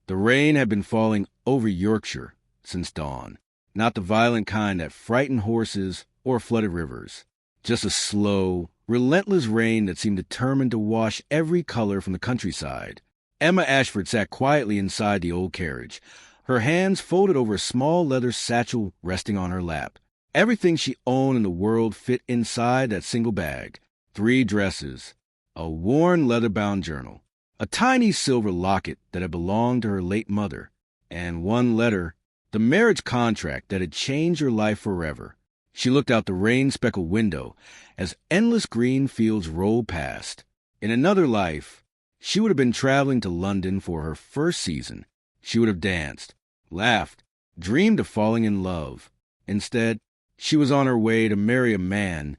The rain had been falling over Yorkshire since dawn, not the violent kind that frightened horses or flooded rivers, just a slow, relentless rain that seemed determined to wash every color from the countryside. Emma Ashford sat quietly inside the old carriage, her hands folded over a small leather satchel resting on her lap. Everything she owned in the world fit inside that single bag. 3 dresses, a worn leather-bound journal, a tiny silver locket that had belonged to her late mother, and 1 letter, the marriage contract that had changed her life forever. She looked out the rain-speckled window as endless green fields rolled past. In another life, she would have been traveling to London for her first season. She would have danced, laughed, dreamed of falling in love. Instead, she was on her way to marry a man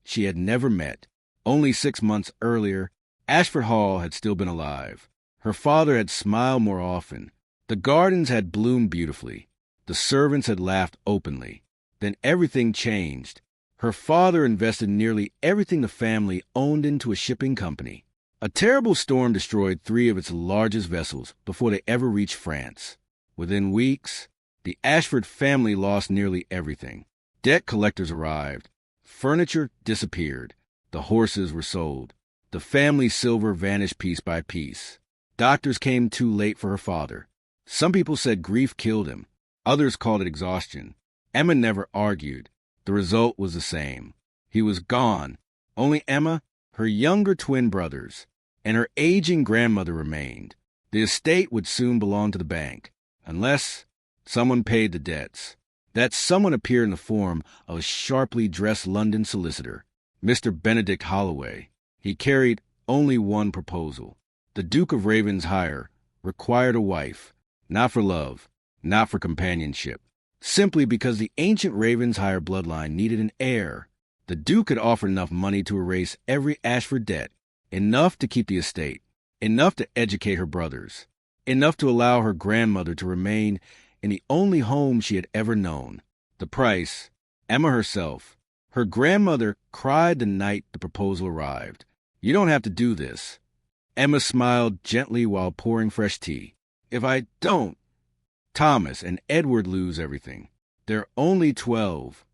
she had never met. Only 6 months earlier, Ashford Hall had still been alive. Her father had smiled more often. The gardens had bloomed beautifully. The servants had laughed openly. Then everything changed. Her father invested nearly everything the family owned into a shipping company. A terrible storm destroyed 3 of its largest vessels before they ever reached France. Within weeks, the Ashford family lost nearly everything. Debt collectors arrived. Furniture disappeared. The horses were sold. The family silver vanished piece by piece. Doctors came too late for her father. Some people said grief killed him. Others called it exhaustion. Emma never argued. The result was the same. He was gone. Only Emma, her younger twin brothers, and her aging grandmother remained. The estate would soon belong to the bank, unless someone paid the debts. That someone appeared in the form of a sharply dressed London solicitor, Mr. Benedict Holloway. He carried only one proposal. The Duke of Ravensshire required a wife, not for love, not for companionship, simply because the ancient Ravensshire bloodline needed an heir. The Duke had offered enough money to erase every Ashford debt, enough to keep the estate, enough to educate her brothers, enough to allow her grandmother to remain in the only home she had ever known. The price, Emma herself. Her grandmother cried the night the proposal arrived. "You don't have to do this." Emma smiled gently while pouring fresh tea. "If I don't, Thomas and Edward lose everything. They're only 12.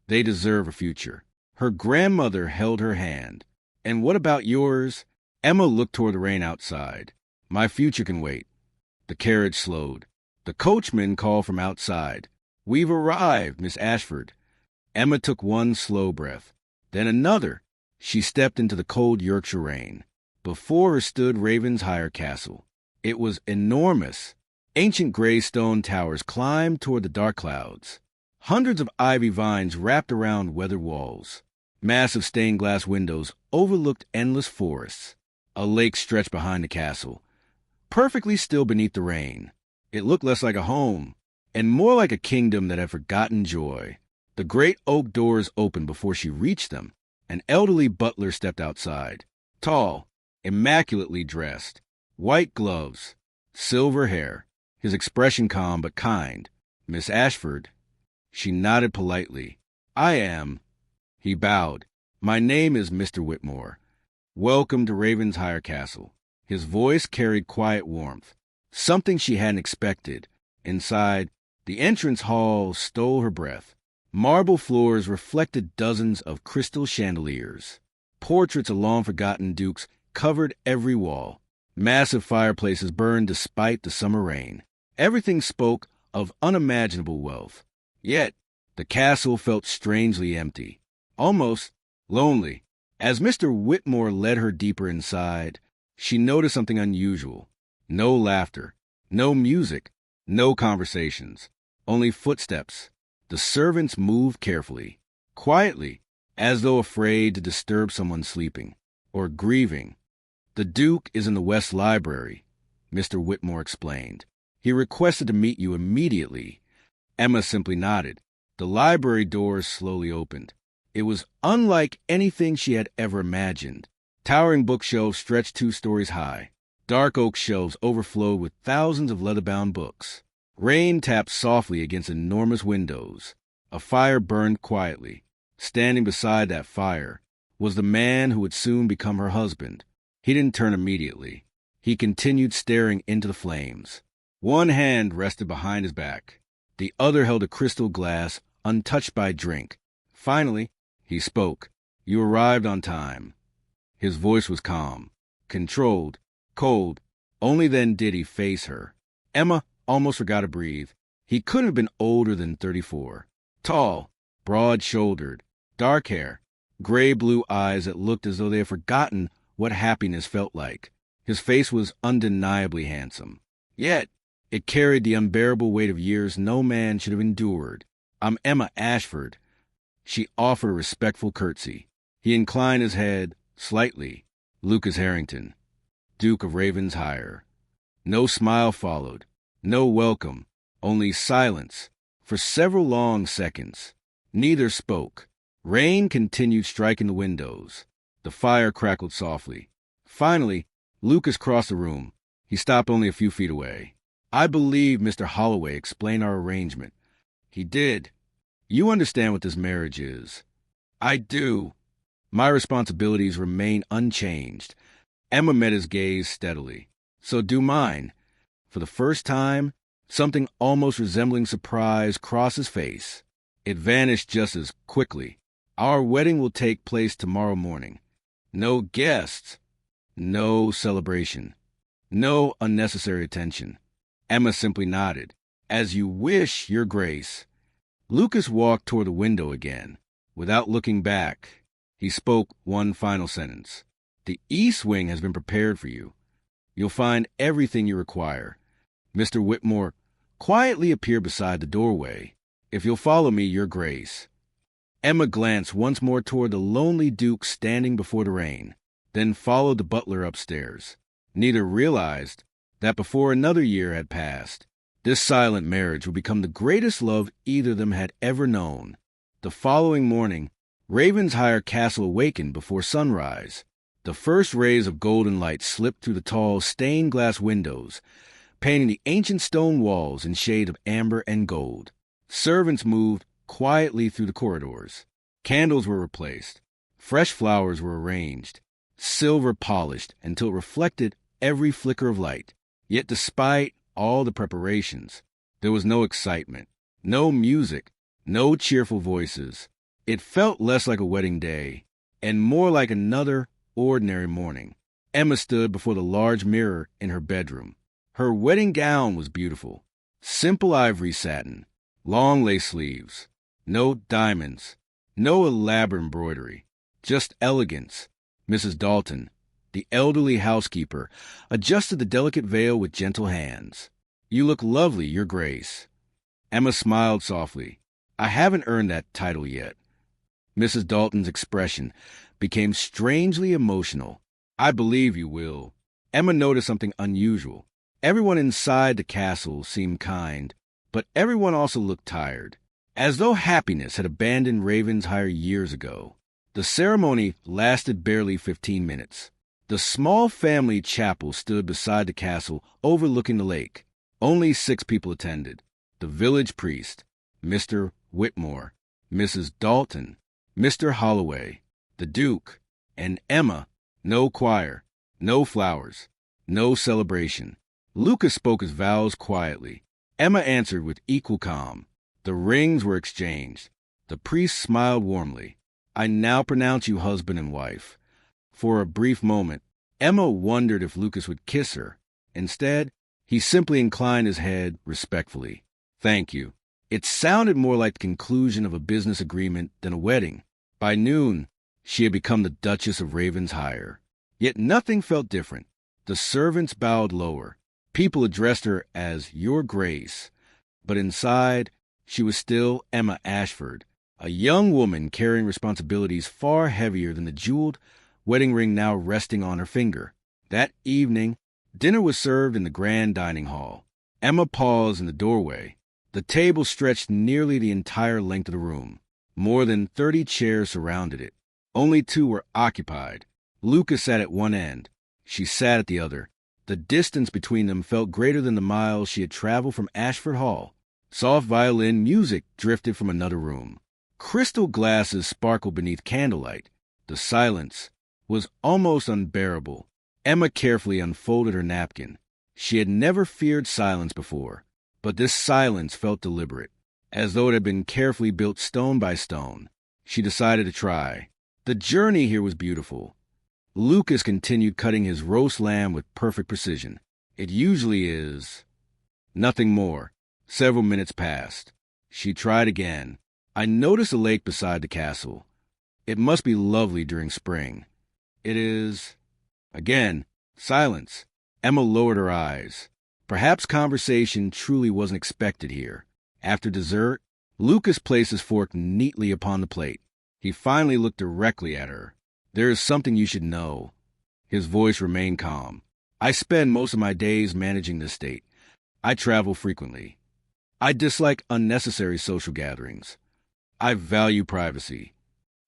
They deserve a future." Her grandmother held her hand. "And what about yours?" Emma looked toward the rain outside. "My future can wait." The carriage slowed. The coachman called from outside. "We've arrived, Miss Ashford." Emma took one slow breath, then another. She stepped into the cold Yorkshire rain. Before her stood Ravensshire Castle. It was enormous. Ancient gray stone towers climbed toward the dark clouds. Hundreds of ivy vines wrapped around weathered walls. Massive stained glass windows overlooked endless forests. A lake stretched behind the castle, perfectly still beneath the rain. It looked less like a home, and more like a kingdom that had forgotten joy. The great oak doors opened before she reached them. An elderly butler stepped outside, tall, immaculately dressed, white gloves, silver hair, his expression calm but kind. "Miss Ashford." She nodded politely. "I am." He bowed. "My name is Mr. Whitmore. Welcome to Ravensshire Castle." His voice carried quiet warmth, something she hadn't expected. Inside, the entrance hall stole her breath. Marble floors reflected dozens of crystal chandeliers. Portraits of long-forgotten dukes covered every wall. Massive fireplaces burned despite the summer rain. Everything spoke of unimaginable wealth. Yet, the castle felt strangely empty, almost lonely. As Mr. Whitmore led her deeper inside, she noticed something unusual. No laughter, no music, no conversations, only footsteps. The servants moved carefully, quietly, as though afraid to disturb someone sleeping or grieving. "The Duke is in the West Library," Mr. Whitmore explained. "He requested to meet you immediately." Emma simply nodded. The library doors slowly opened. It was unlike anything she had ever imagined. Towering bookshelves stretched 2 stories high. Dark oak shelves overflowed with thousands of leather-bound books. Rain tapped softly against enormous windows. A fire burned quietly. Standing beside that fire was the man who would soon become her husband. He didn't turn immediately. He continued staring into the flames. One hand rested behind his back. The other held a crystal glass, untouched by drink. Finally, he spoke. "You arrived on time." His voice was calm, controlled, cold. Only then did he face her. Emma almost forgot to breathe. He couldn't have been older than 34. Tall, broad-shouldered, dark hair, gray-blue eyes that looked as though they had forgotten what happiness felt like. His face was undeniably handsome. Yet, it carried the unbearable weight of years no man should have endured. "I'm Emma Ashford." She offered a respectful curtsy. He inclined his head slightly. "Lucas Harrington, Duke of Ravensshire." No smile followed, no welcome, only silence for several long seconds. Neither spoke. Rain continued striking the windows. The fire crackled softly. Finally, Lucas crossed the room. He stopped only a few feet away. "I believe Mr. Holloway explained our arrangement." "He did. You understand what this marriage is." "I do." "My responsibilities remain unchanged." Emma met his gaze steadily. "So do mine." For the first time, something almost resembling surprise crossed his face. It vanished just as quickly. "Our wedding will take place tomorrow morning. No guests, no celebration, no unnecessary attention." Emma simply nodded. "As you wish, Your Grace." Lucas walked toward the window again. Without looking back, he spoke one final sentence. "The East Wing has been prepared for you. You'll find everything you require." Mr. Whitmore quietly appeared beside the doorway. "If you'll follow me, Your Grace." Emma glanced once more toward the lonely Duke standing before the rain, then followed the butler upstairs. Neither realized that before another year had passed, this silent marriage would become the greatest love either of them had ever known. The following morning, Ravensshire Castle awakened before sunrise. The first rays of golden light slipped through the tall stained glass windows, painting the ancient stone walls in shades of amber and gold. Servants moved quietly through the corridors. Candles were replaced. Fresh flowers were arranged, silver polished until it reflected every flicker of light. Yet despite all the preparations, there was no excitement, no music, no cheerful voices. It felt less like a wedding day and more like another ordinary morning. Emma stood before the large mirror in her bedroom. Her wedding gown was beautiful. Simple ivory satin, long lace sleeves, no diamonds, no elaborate embroidery, just elegance. Mrs. Dalton, the elderly housekeeper, adjusted the delicate veil with gentle hands. "You look lovely, Your Grace." Emma smiled softly. "I haven't earned that title yet." Mrs. Dalton's expression became strangely emotional. "I believe you will." Emma noticed something unusual. Everyone inside the castle seemed kind, but everyone also looked tired, as though happiness had abandoned Ravensshire years ago. The ceremony lasted barely 15 minutes. The small family chapel stood beside the castle, overlooking the lake. Only 6 people attended. The village priest, Mr. Whitmore, Mrs. Dalton, Mr. Holloway, the Duke, and Emma. No choir, no flowers, no celebration. Lucas spoke his vows quietly. Emma answered with equal calm. The rings were exchanged. The priest smiled warmly. "I now pronounce you husband and wife." For a brief moment, Emma wondered if Lucas would kiss her. Instead, he simply inclined his head respectfully. "Thank you." It sounded more like the conclusion of a business agreement than a wedding. By noon, she had become the Duchess of Ravensshire. Yet nothing felt different. The servants bowed lower. People addressed her as Your Grace. But inside, she was still Emma Ashford, a young woman carrying responsibilities far heavier than the jeweled wedding ring now resting on her finger. That evening, dinner was served in the grand dining hall. Emma paused in the doorway. The table stretched nearly the entire length of the room. More than 30 chairs surrounded it. Only 2 were occupied. Lucas sat at one end. She sat at the other. The distance between them felt greater than the miles she had traveled from Ashford Hall. Soft violin music drifted from another room. Crystal glasses sparkled beneath candlelight. The silence was almost unbearable. Emma carefully unfolded her napkin. She had never feared silence before, but this silence felt deliberate, as though it had been carefully built stone by stone. She decided to try. The journey here was beautiful. Lucas continued cutting his roast lamb with perfect precision. It usually is. Nothing more. Several minutes passed. She tried again. I noticed a lake beside the castle. It must be lovely during spring. It is. Again, silence. Emma lowered her eyes. Perhaps conversation truly wasn't expected here. After dessert, Lucas placed his fork neatly upon the plate. He finally looked directly at her. "There is something you should know." His voice remained calm. "I spend most of my days managing this estate. I travel frequently. I dislike unnecessary social gatherings. I value privacy."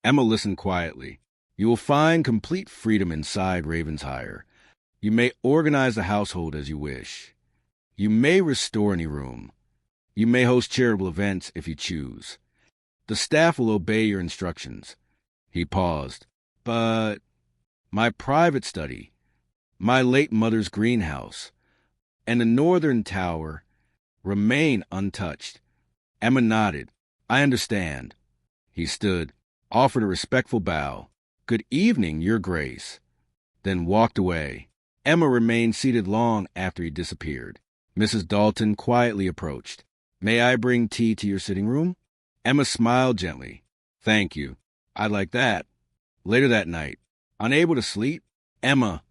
Emma listened quietly. "You will find complete freedom inside Ravenshire. You may organize the household as you wish. You may restore any room. You may host charitable events if you choose. The staff will obey your instructions." He paused. "But my private study, my late mother's greenhouse, and the northern tower remain untouched." Emma nodded. "I understand." He stood, offered a respectful bow. "Good evening, Your Grace," then walked away. Emma remained seated long after he disappeared. Mrs. Dalton quietly approached. "May I bring tea to your sitting room?" Emma smiled gently. "Thank you. I'd like that." Later that night, unable to sleep, Emma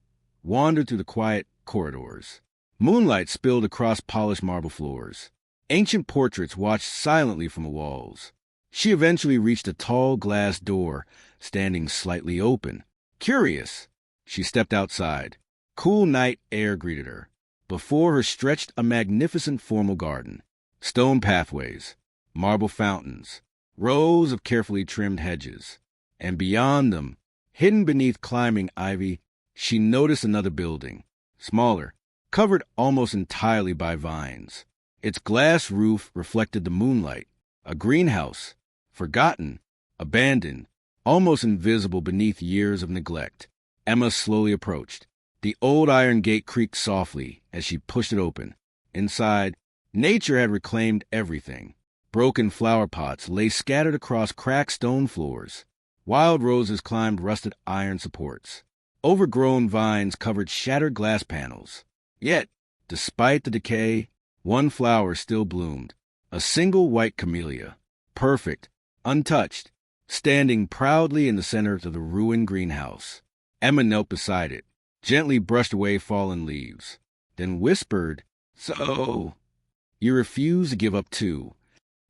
wandered through the quiet corridors. Moonlight spilled across polished marble floors. Ancient portraits watched silently from the walls. She eventually reached a tall glass door, standing slightly open. Curious, she stepped outside. Cool night air greeted her. Before her stretched a magnificent formal garden. Stone pathways, marble fountains, rows of carefully trimmed hedges. And beyond them, hidden beneath climbing ivy, she noticed another building, smaller, covered almost entirely by vines. Its glass roof reflected the moonlight, a greenhouse, forgotten, abandoned, almost invisible beneath years of neglect. Emma slowly approached. The old iron gate creaked softly as she pushed it open. Inside, nature had reclaimed everything. Broken flower pots lay scattered across cracked stone floors. Wild roses climbed rusted iron supports. Overgrown vines covered shattered glass panels. Yet, despite the decay, one flower still bloomed, a single white camellia, perfect, untouched, standing proudly in the center of the ruined greenhouse. Emma knelt beside it, gently brushed away fallen leaves, then whispered, "So, you refuse to give up too."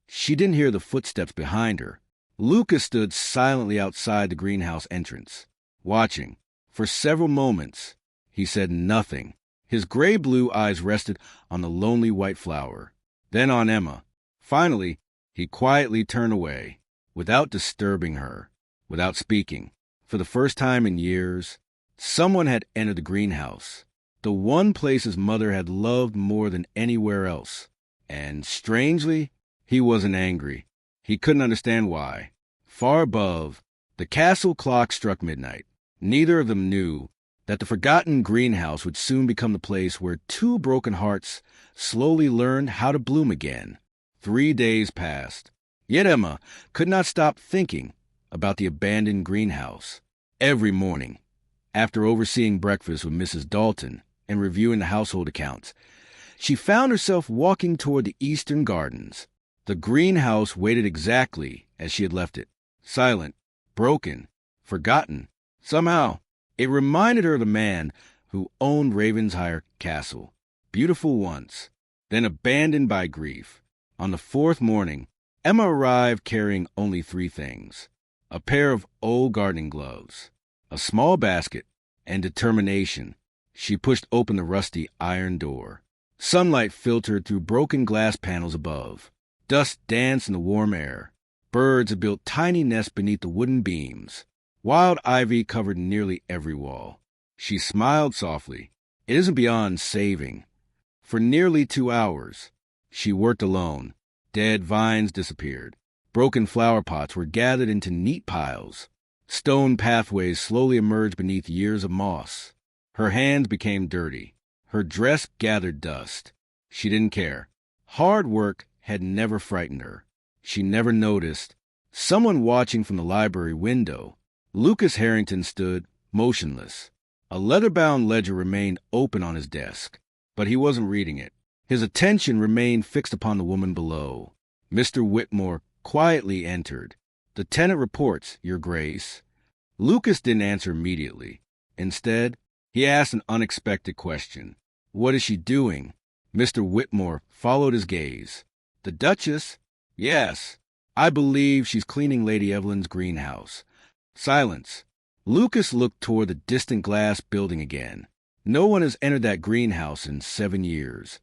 She didn't hear the footsteps behind her. Lucas stood silently outside the greenhouse entrance, watching. For several moments, he said nothing. His gray-blue eyes rested on the lonely white flower, then on Emma. Finally, he quietly turned away, without disturbing her, without speaking. For the first time in years, someone had entered the greenhouse, the one place his mother had loved more than anywhere else. And strangely, he wasn't angry. He couldn't understand why. Far above, the castle clock struck midnight. Neither of them knew that the forgotten greenhouse would soon become the place where two broken hearts slowly learned how to bloom again. 3 days passed. Yet Emma could not stop thinking about the abandoned greenhouse. Every morning, after overseeing breakfast with Mrs. Dalton and reviewing the household accounts, she found herself walking toward the eastern gardens. The greenhouse waited exactly as she had left it, silent, broken, forgotten. Somehow, it reminded her of the man who owned Ravensshire Castle, beautiful once, then abandoned by grief. On the 4th morning, Emma arrived carrying only 3 things: a pair of old gardening gloves, a small basket, and determination. She pushed open the rusty iron door. Sunlight filtered through broken glass panels above. Dust danced in the warm air. Birds had built tiny nests beneath the wooden beams. Wild ivy covered nearly every wall. She smiled softly. It isn't beyond saving. For nearly 2 hours, she worked alone. Dead vines disappeared. Broken flower pots were gathered into neat piles. Stone pathways slowly emerged beneath years of moss. Her hands became dirty. Her dress gathered dust. She didn't care. Hard work had never frightened her. She never noticed someone watching from the library window. Lucas Harrington stood motionless. A leather-bound ledger remained open on his desk, but he wasn't reading it. His attention remained fixed upon the woman below. Mr. Whitmore quietly entered. "The tenant reports, Your Grace." Lucas didn't answer immediately. Instead, he asked an unexpected question. "What is she doing?" Mr. Whitmore followed his gaze. "The Duchess?" "Yes. I believe she's cleaning Lady Evelyn's greenhouse." Silence. Lucas looked toward the distant glass building again. "No one has entered that greenhouse in 7 years."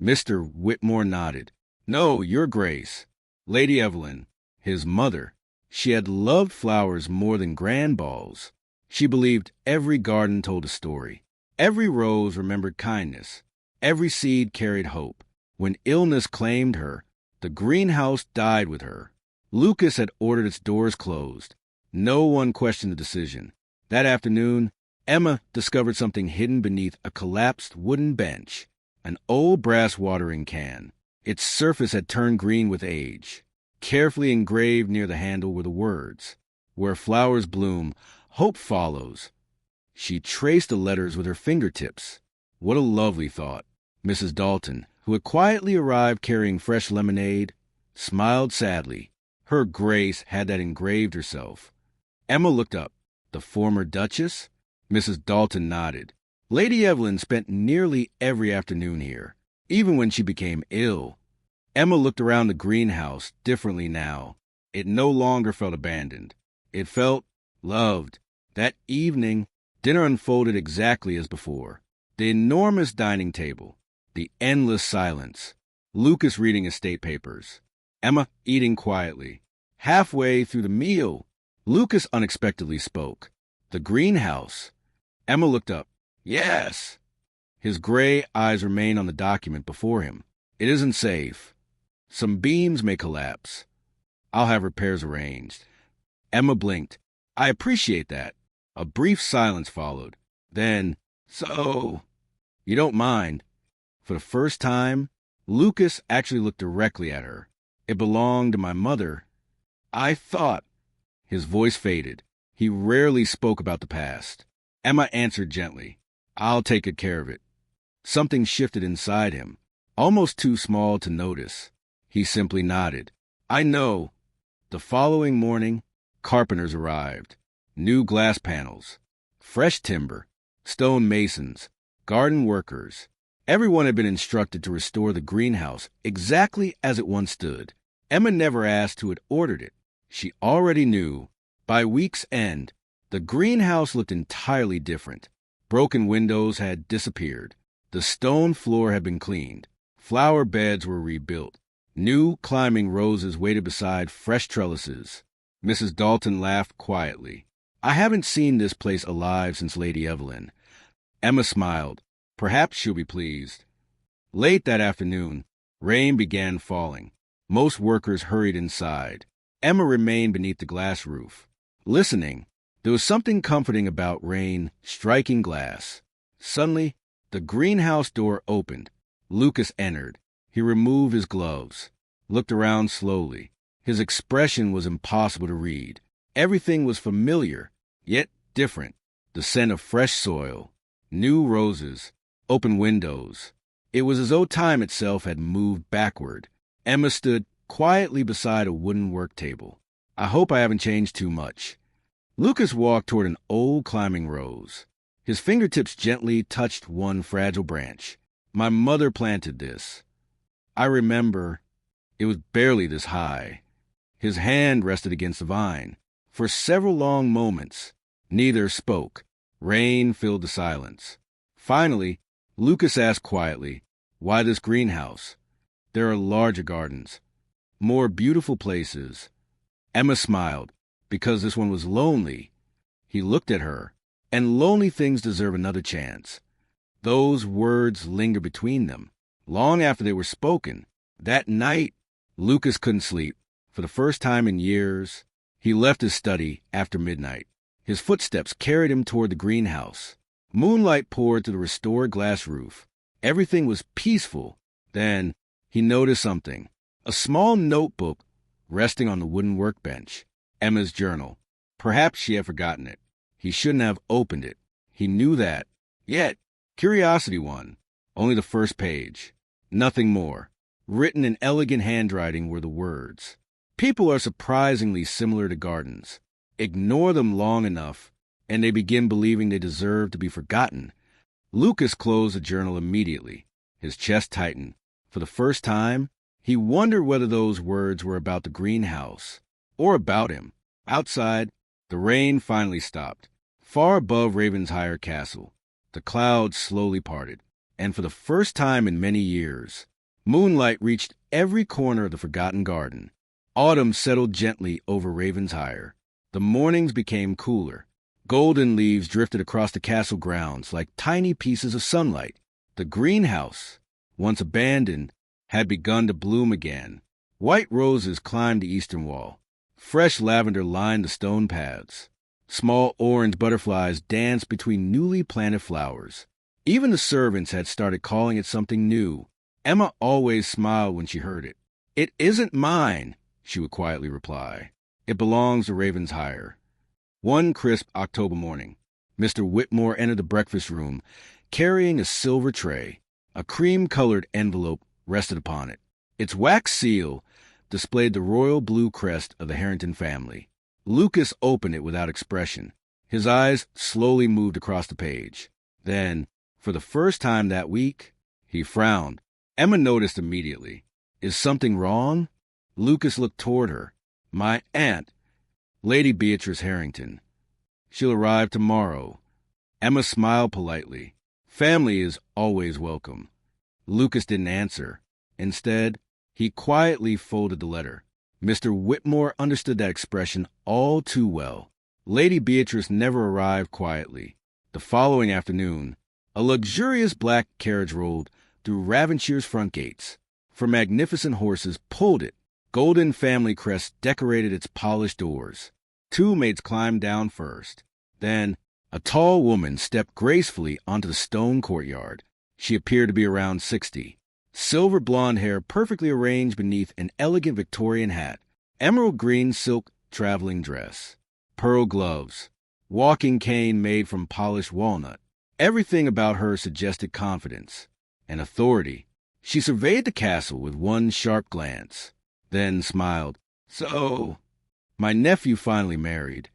Mr. Whitmore nodded. "No, Your Grace. Lady Evelyn, his mother, she had loved flowers more than grand balls. She believed every garden told a story. Every rose remembered kindness. Every seed carried hope. When illness claimed her, the greenhouse died with her." Lucas had ordered its doors closed. No one questioned the decision. That afternoon, Emma discovered something hidden beneath a collapsed wooden bench, an old brass watering can. Its surface had turned green with age. Carefully engraved near the handle were the words, "Where flowers bloom, hope follows." She traced the letters with her fingertips. What a lovely thought. Mrs. Dalton, who had quietly arrived carrying fresh lemonade, smiled sadly. Her Grace had that engraved herself. Emma looked up. The former Duchess? Mrs. Dalton nodded. Lady Evelyn spent nearly every afternoon here, even when she became ill. Emma looked around the greenhouse differently now. It no longer felt abandoned. It felt loved. That evening, dinner unfolded exactly as before. The enormous dining table, the endless silence, Lucas reading his state papers, Emma eating quietly. Halfway through the meal, Lucas unexpectedly spoke. "The greenhouse." Emma looked up. "Yes." His gray eyes remained on the document before him. "It isn't safe. Some beams may collapse. I'll have repairs arranged." Emma blinked. "I appreciate that." A brief silence followed. Then, "So, you don't mind?" For the first time, Lucas actually looked directly at her. "It belonged to my mother. I thought—" His voice faded. He rarely spoke about the past. Emma answered gently, "I'll take good care of it." Something shifted inside him, almost too small to notice. He simply nodded. "I know." The following morning, carpenters arrived. New glass panels, fresh timber, stone masons, garden workers. Everyone had been instructed to restore the greenhouse exactly as it once stood. Emma never asked who had ordered it. She already knew. By week's end, the greenhouse looked entirely different. Broken windows had disappeared. The stone floor had been cleaned. Flower beds were rebuilt. New climbing roses waited beside fresh trellises. Mrs. Dalton laughed quietly. "I haven't seen this place alive since Lady Evelyn." Emma smiled. "Perhaps she'll be pleased." Late that afternoon, rain began falling. Most workers hurried inside. Emma remained beneath the glass roof. Listening, there was something comforting about rain striking glass. Suddenly, the greenhouse door opened. Lucas entered. He removed his gloves, looked around slowly. His expression was impossible to read. Everything was familiar, yet different. The scent of fresh soil, new roses, open windows. It was as though time itself had moved backward. Emma stood quietly beside a wooden work table. "I hope I haven't changed too much." Lucas walked toward an old climbing rose. His fingertips gently touched one fragile branch. "My mother planted this. I remember it was barely this high." His hand rested against the vine. For several long moments, neither spoke. Rain filled the silence. Finally, Lucas asked quietly, "Why this greenhouse? There are larger gardens, more beautiful places." Emma smiled. "Because this one was lonely." He looked at her. "And lonely things deserve another chance." Those words lingered between them, long after they were spoken. That night, Lucas couldn't sleep. For the first time in years, he left his study after midnight. His footsteps carried him toward the greenhouse. Moonlight poured through the restored glass roof. Everything was peaceful. Then he noticed something. A small notebook resting on the wooden workbench. Emma's journal. Perhaps she had forgotten it. He shouldn't have opened it. He knew that. Yet, curiosity won. Only the first page. Nothing more. Written in elegant handwriting were the words. People are surprisingly similar to gardens. Ignore them long enough, and they begin believing they deserve to be forgotten. Lucas closed the journal immediately. His chest tightened. For the first time, he wondered whether those words were about the greenhouse or about him. Outside, the rain finally stopped. Far above Ravensheim Castle, the clouds slowly parted, and for the first time in many years, moonlight reached every corner of the forgotten garden. Autumn settled gently over Ravensheim. The mornings became cooler. Golden leaves drifted across the castle grounds like tiny pieces of sunlight. The greenhouse, once abandoned, had begun to bloom again. White roses climbed the eastern wall. Fresh lavender lined the stone paths. Small orange butterflies danced between newly planted flowers. Even the servants had started calling it something new. Emma always smiled when she heard it. "It isn't mine," she would quietly reply. "It belongs to Ravensheim." One crisp October morning, Mr. Whitmore entered the breakfast room, carrying a silver tray. A cream-colored envelope rested upon it. Its wax seal displayed the royal blue crest of the Harrington family. Lucas opened it without expression. His eyes slowly moved across the page. Then, for the first time that week, he frowned. Emma noticed immediately. "Is something wrong?" Lucas looked toward her. "My aunt, Lady Beatrice Harrington. She'll arrive tomorrow." Emma smiled politely. "Family is always welcome." Lucas didn't answer. Instead, he quietly folded the letter. Mr. Whitmore understood that expression all too well. Lady Beatrice never arrived quietly. The following afternoon, a luxurious black carriage rolled through Ravenshire's front gates. Four magnificent horses pulled it. Golden family crests decorated its polished doors. Two maids climbed down first. Then, a tall woman stepped gracefully onto the stone courtyard. She appeared to be around 60. Silver blonde hair perfectly arranged beneath an elegant Victorian hat. Emerald green silk traveling dress. Pearl gloves. Walking cane made from polished walnut. Everything about her suggested confidence and authority. She surveyed the castle with one sharp glance, then smiled. "So, my nephew finally married."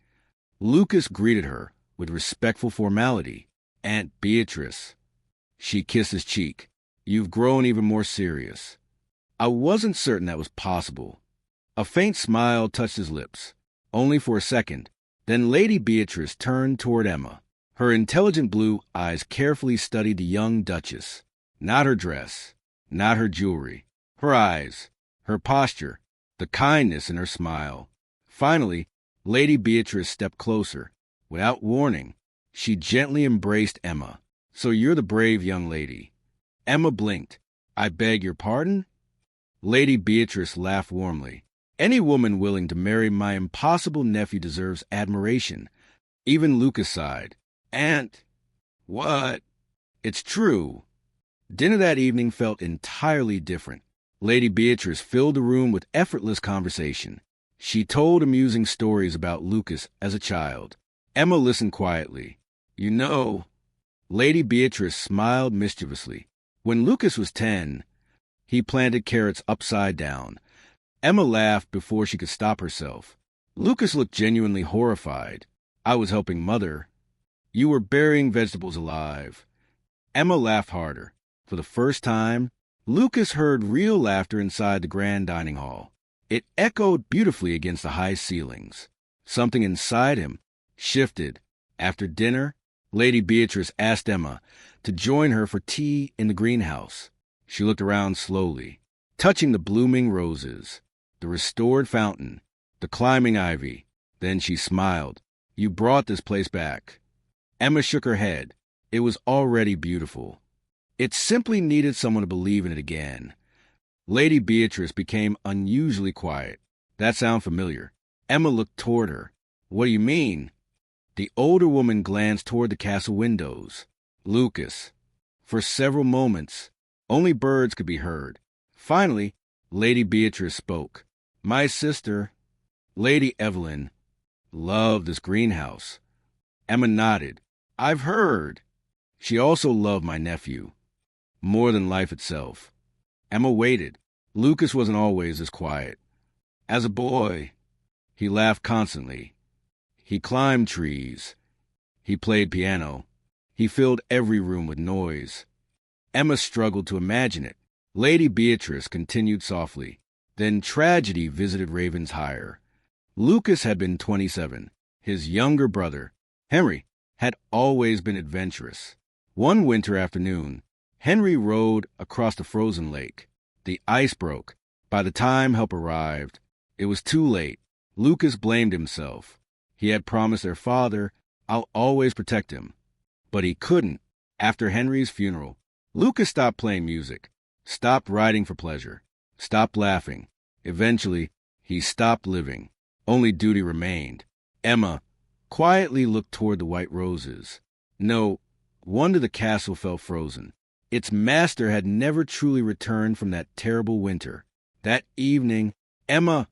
Lucas greeted her with respectful formality. "Aunt Beatrice." She kissed his cheek. "You've grown even more serious." "I wasn't certain that was possible." A faint smile touched his lips, only for a second. Then Lady Beatrice turned toward Emma. Her intelligent blue eyes carefully studied the young duchess. Not her dress, not her jewelry. Her eyes, her posture, the kindness in her smile. Finally, Lady Beatrice stepped closer. Without warning, she gently embraced Emma. "So you're the brave young lady." Emma blinked. "I beg your pardon?" Lady Beatrice laughed warmly. "Any woman willing to marry my impossible nephew deserves admiration." Even Lucas sighed. "Aunt, what?" "It's true." Dinner that evening felt entirely different. Lady Beatrice filled the room with effortless conversation. She told amusing stories about Lucas as a child. Emma listened quietly. "You know," Lady Beatrice smiled mischievously. "When Lucas was 10, he planted carrots upside down." Emma laughed before she could stop herself. Lucas looked genuinely horrified. "I was helping Mother." "You were burying vegetables alive." Emma laughed harder. For the first time, Lucas heard real laughter inside the grand dining hall. It echoed beautifully against the high ceilings. Something inside him shifted. After dinner, Lady Beatrice asked Emma to join her for tea in the greenhouse. She looked around slowly, touching the blooming roses, the restored fountain, the climbing ivy. Then she smiled. "You brought this place back." Emma shook her head. It was already beautiful. It simply needed someone to believe in it again. Lady Beatrice became unusually quiet. "That sound familiar?" Emma looked toward her. "What do you mean?" The older woman glanced toward the castle windows. Lucas. For several moments, only birds could be heard. Finally, Lady Beatrice spoke. My sister, Lady Evelyn, loved this greenhouse. Emma nodded. I've heard. She also loved my nephew, more than life itself. Emma waited. Lucas wasn't always this quiet. As a boy, he laughed constantly. He climbed trees. He played piano. He filled every room with noise. Emma struggled to imagine it. Lady Beatrice continued softly. Then tragedy visited Ravenshire. Lucas had been 27. His younger brother, Henry, had always been adventurous. One winter afternoon, Henry rowed across the frozen lake. The ice broke. By the time help arrived, it was too late. Lucas blamed himself. He had promised their father, I'll always protect him. But he couldn't. After Henry's funeral, Lucas stopped playing music, stopped writing for pleasure, stopped laughing. Eventually, he stopped living. Only duty remained. Emma quietly looked toward the white roses. No wonder the castle felt frozen. Its master had never truly returned from that terrible winter. That evening, Emma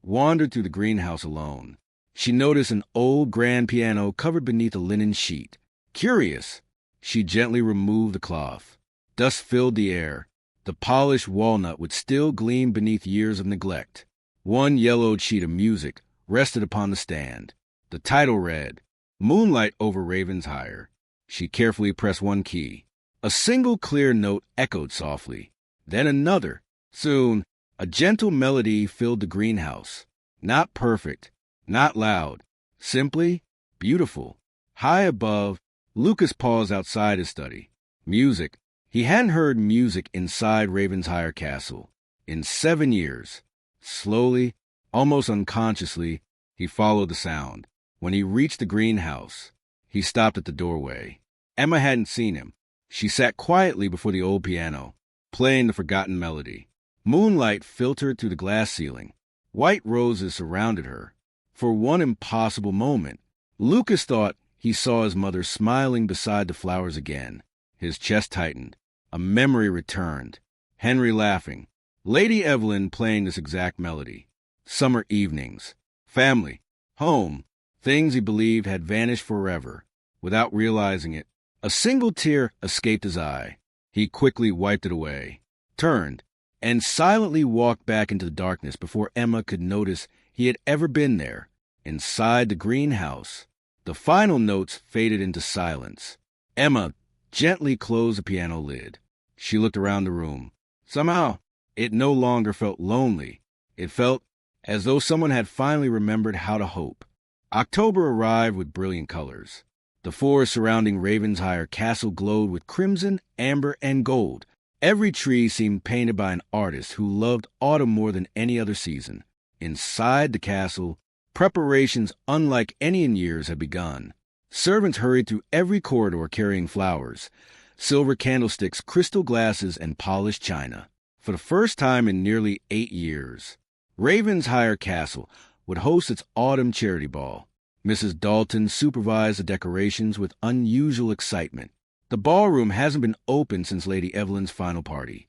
wandered through the greenhouse alone. She noticed an old grand piano covered beneath a linen sheet. Curious, she gently removed the cloth. Dust filled the air. The polished walnut would still gleam beneath years of neglect. One yellowed sheet of music rested upon the stand. The title read, Moonlight over Ravenshire. She carefully pressed one key. A single clear note echoed softly. Then another. Soon, a gentle melody filled the greenhouse. Not perfect, not loud, simply beautiful. High above, Lucas paused outside his study. Music. He hadn't heard music inside Ravensshire Castle in 7 years. Slowly, almost unconsciously, he followed the sound. When he reached the greenhouse, he stopped at the doorway. Emma hadn't seen him. She sat quietly before the old piano, playing the forgotten melody. Moonlight filtered through the glass ceiling. White roses surrounded her. For one impossible moment, Lucas thought he saw his mother smiling beside the flowers again. His chest tightened. A memory returned. Henry laughing. Lady Evelyn playing this exact melody. Summer evenings. Family. Home. Things he believed had vanished forever. Without realizing it, a single tear escaped his eye. He quickly wiped it away, turned, and silently walked back into the darkness before Emma could notice he had ever been there. Inside the greenhouse, the final notes faded into silence. Emma gently closed the piano lid. She looked around the room. Somehow, it no longer felt lonely. It felt as though someone had finally remembered how to hope. October arrived with brilliant colors. The forest surrounding Ravensshire Castle glowed with crimson, amber, and gold. Every tree seemed painted by an artist who loved autumn more than any other season. Inside the castle, preparations unlike any in years had begun. Servants hurried through every corridor carrying flowers, silver candlesticks, crystal glasses, and polished china. For the first time in nearly 8 years, Ravensshire Castle would host its autumn charity ball. Mrs. Dalton supervised the decorations with unusual excitement. The ballroom hasn't been open since Lady Evelyn's final party.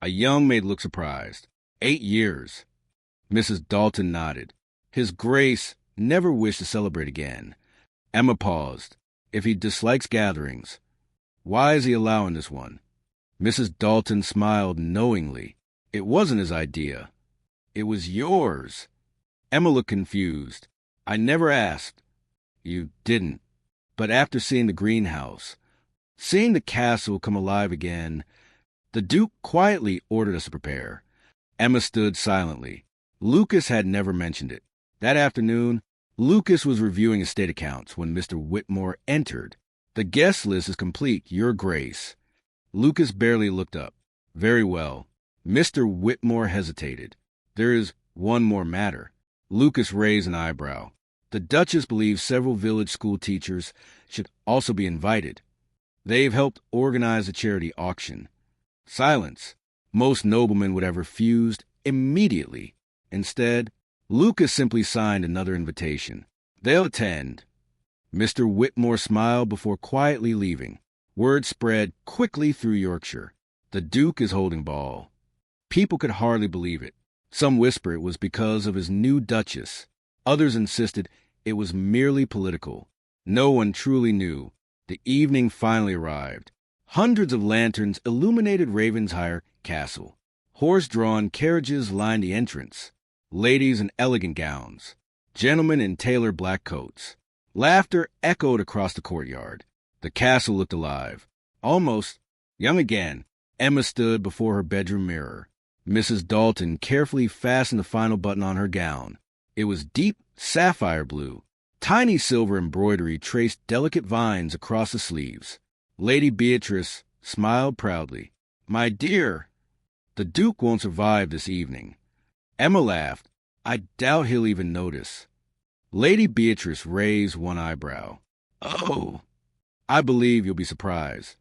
A young maid looked surprised. 8 years. Mrs. Dalton nodded. His Grace never wished to celebrate again. Emma paused. If he dislikes gatherings, why is he allowing this one? Mrs. Dalton smiled knowingly. It wasn't his idea. It was yours. Emma looked confused. I never asked. You didn't. But after seeing the greenhouse, seeing the castle come alive again, the Duke quietly ordered us to prepare. Emma stood silently. Lucas had never mentioned it. That afternoon, Lucas was reviewing estate accounts when Mr. Whitmore entered. The guest list is complete, Your Grace. Lucas barely looked up. Very well. Mr. Whitmore hesitated. There is one more matter. Lucas raised an eyebrow. The Duchess believes several village school teachers should also be invited. They've helped organize a charity auction. Silence. Most noblemen would have refused immediately. Instead, Lucas simply signed another invitation. They'll attend. Mr. Whitmore smiled before quietly leaving. Word spread quickly through Yorkshire. The Duke is holding ball. People could hardly believe it. Some whisper it was because of his new Duchess. Others insisted it was merely political. No one truly knew. The evening finally arrived. Hundreds of lanterns illuminated Ravensshire Castle. Horse-drawn carriages lined the entrance. Ladies in elegant gowns. Gentlemen in tailored black coats. Laughter echoed across the courtyard. The castle looked alive. Almost young again. Emma stood before her bedroom mirror. Mrs. Dalton carefully fastened the final button on her gown. It was deep sapphire blue. Tiny silver embroidery traced delicate vines across the sleeves. Lady Beatrice smiled proudly. "My dear, the Duke won't survive this evening." Emma laughed. "I doubt he'll even notice." Lady Beatrice raised one eyebrow. "Oh, I believe you'll be surprised."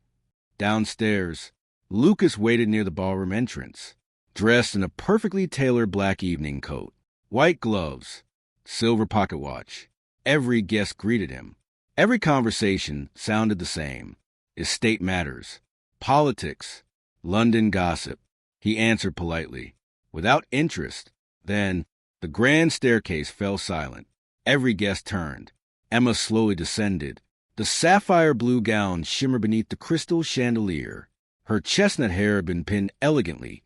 Downstairs, Lucas waited near the ballroom entrance, dressed in a perfectly tailored black evening coat, white gloves, silver pocket watch. Every guest greeted him. Every conversation sounded the same. Estate matters, politics, London gossip. He answered politely, without interest. Then the grand staircase fell silent. Every guest turned. Emma slowly descended. The sapphire blue gown shimmered beneath the crystal chandelier. Her chestnut hair had been pinned elegantly,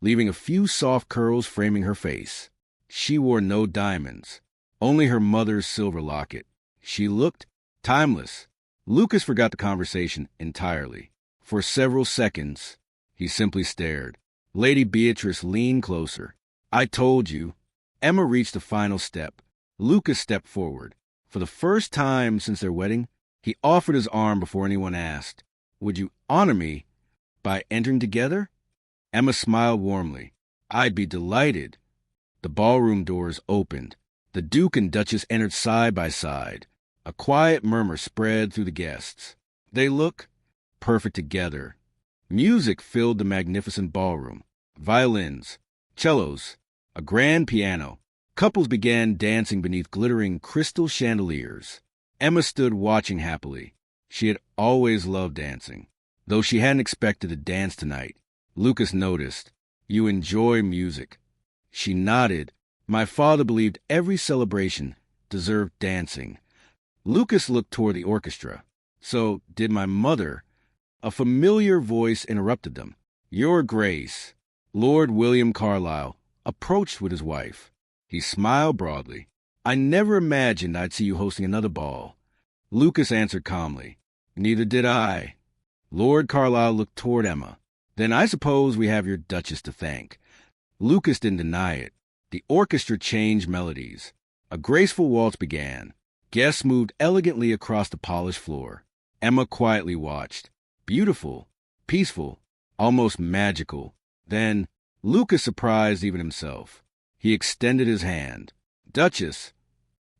leaving a few soft curls framing her face. She wore no diamonds, only her mother's silver locket. She looked timeless. Lucas forgot the conversation entirely. For several seconds, he simply stared. Lady Beatrice leaned closer. "I told you." Emma reached the final step. Lucas stepped forward. For the first time since their wedding, he offered his arm before anyone asked, "Would you honor me by entering together?" Emma smiled warmly. "I'd be delighted." The ballroom doors opened. The Duke and Duchess entered side by side. A quiet murmur spread through the guests. They look perfect together. Music filled the magnificent ballroom. Violins, cellos, a grand piano. Couples began dancing beneath glittering crystal chandeliers. Emma stood watching happily. She had always loved dancing. Though she hadn't expected to dance tonight, Lucas noticed. "You enjoy music." She nodded. "My father believed every celebration deserved dancing." Lucas looked toward the orchestra. "So did my mother." A familiar voice interrupted them. "Your Grace." Lord William Carlisle approached with his wife. He smiled broadly. "I never imagined I'd see you hosting another ball." Lucas answered calmly. "Neither did I." Lord Carlisle looked toward Emma. "Then I suppose we have your Duchess to thank." Lucas didn't deny it. The orchestra changed melodies. A graceful waltz began. Guests moved elegantly across the polished floor. Emma quietly watched. Beautiful, peaceful, almost magical. Then Lucas surprised even himself. He extended his hand. "Duchess."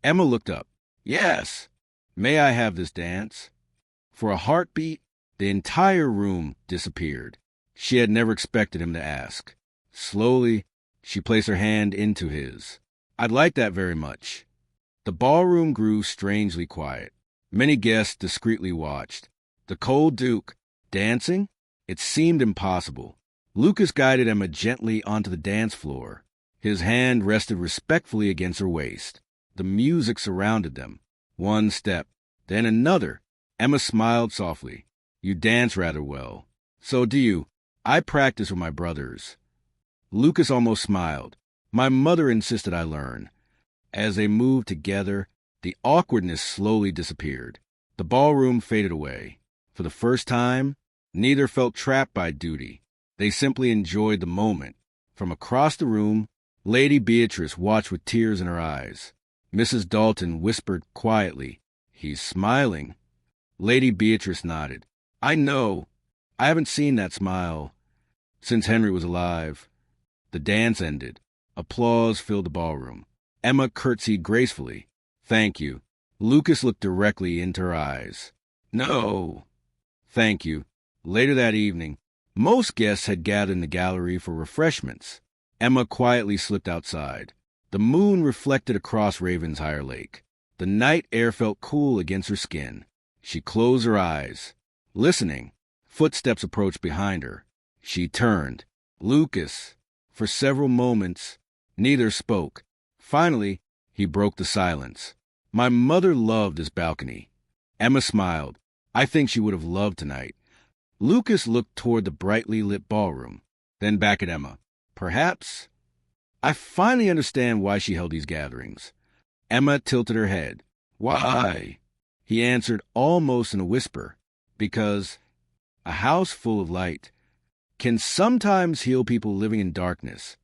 Emma looked up. "Yes. May I have this dance?" For a heartbeat, the entire room disappeared. She had never expected him to ask. Slowly, she placed her hand into his. "I'd like that very much." The ballroom grew strangely quiet. Many guests discreetly watched. The cold Duke, dancing? It seemed impossible. Lucas guided Emma gently onto the dance floor. His hand rested respectfully against her waist. The music surrounded them. One step, then another. Emma smiled softly. "You dance rather well." "So do you. I practice with my brothers." Lucas almost smiled. "My mother insisted I learn." As they moved together, the awkwardness slowly disappeared. The ballroom faded away. For the first time, neither felt trapped by duty. They simply enjoyed the moment. From across the room, Lady Beatrice watched with tears in her eyes. Mrs. Dalton whispered quietly, "He's smiling." Lady Beatrice nodded. "I know. I haven't seen that smile since Henry was alive." The dance ended. Applause filled the ballroom. Emma curtsied gracefully. "Thank you." Lucas looked directly into her eyes. "No." "Thank you." Later that evening, most guests had gathered in the gallery for refreshments. Emma quietly slipped outside. The moon reflected across Ravensshire Lake. The night air felt cool against her skin. She closed her eyes. Listening, footsteps approached behind her. She turned. Lucas. For several moments, neither spoke. Finally, he broke the silence. My mother loved this balcony. Emma smiled. I think she would have loved tonight. Lucas looked toward the brightly lit ballroom, then back at Emma. Perhaps. I finally understand why she held these gatherings. Emma tilted her head. Why? He answered almost in a whisper. Because a house full of light can sometimes heal people living in darkness.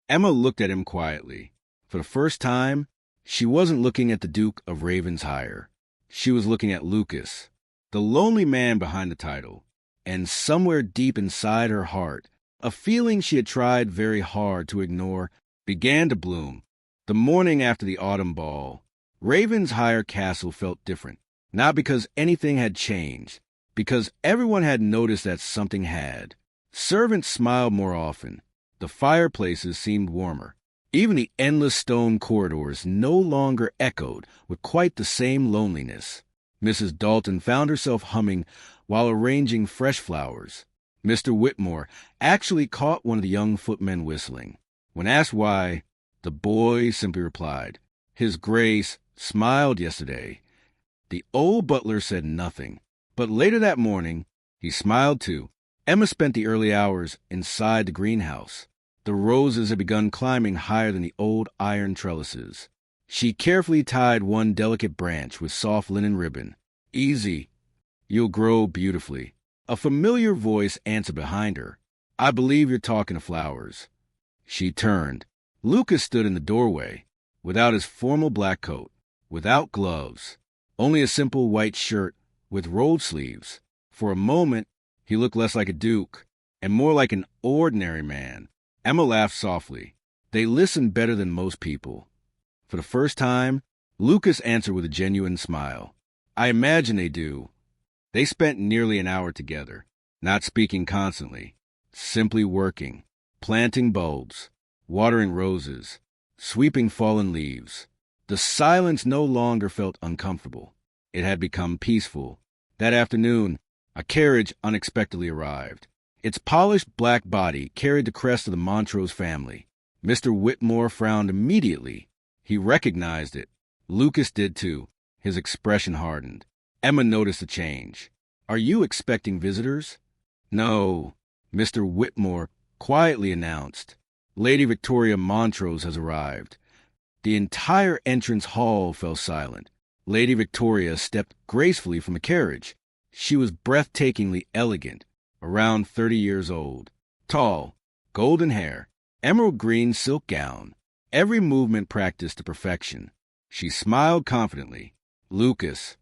Emma looked at him quietly. For the first time, she wasn't looking at the Duke of Ravensshire. She was looking at Lucas, the lonely man behind the title. And somewhere deep inside her heart, a feeling she had tried very hard to ignore began to bloom. The morning after the autumn ball, Ravensshire Castle felt different. Not because anything had changed, because everyone had noticed that something had. Servants smiled more often. The fireplaces seemed warmer. Even the endless stone corridors no longer echoed with quite the same loneliness. Mrs. Dalton found herself humming while arranging fresh flowers. Mr. Whitmore actually caught one of the young footmen whistling. When asked why, the boy simply replied, His Grace smiled yesterday. The old butler said nothing, but later that morning, he smiled too. Emma spent the early hours inside the greenhouse. The roses had begun climbing higher than the old iron trellises. She carefully tied one delicate branch with soft linen ribbon. Easy. You'll grow beautifully. A familiar voice answered behind her. I believe you're talking to flowers. She turned. Lucas stood in the doorway, without his formal black coat, without gloves, only a simple white shirt with rolled sleeves. For a moment, he looked less like a duke and more like an ordinary man. Emma laughed softly. They listened better than most people. For the first time, Lucas answered with a genuine smile. I imagine they do. They spent nearly an hour together, not speaking constantly, simply working, planting bulbs, watering roses, sweeping fallen leaves. The silence no longer felt uncomfortable. It had become peaceful. That afternoon, a carriage unexpectedly arrived. Its polished black body carried the crest of the Montrose family. Mr. Whitmore frowned immediately. He recognized it. Lucas did too. His expression hardened. Emma noticed the change. Are you expecting visitors? No, Mr. Whitmore quietly announced. Lady Victoria Montrose has arrived. The entire entrance hall fell silent. Lady Victoria stepped gracefully from the carriage. She was breathtakingly elegant, around 30 years old. Tall, golden hair, emerald green silk gown, every movement practiced to perfection. She smiled confidently. Lucas.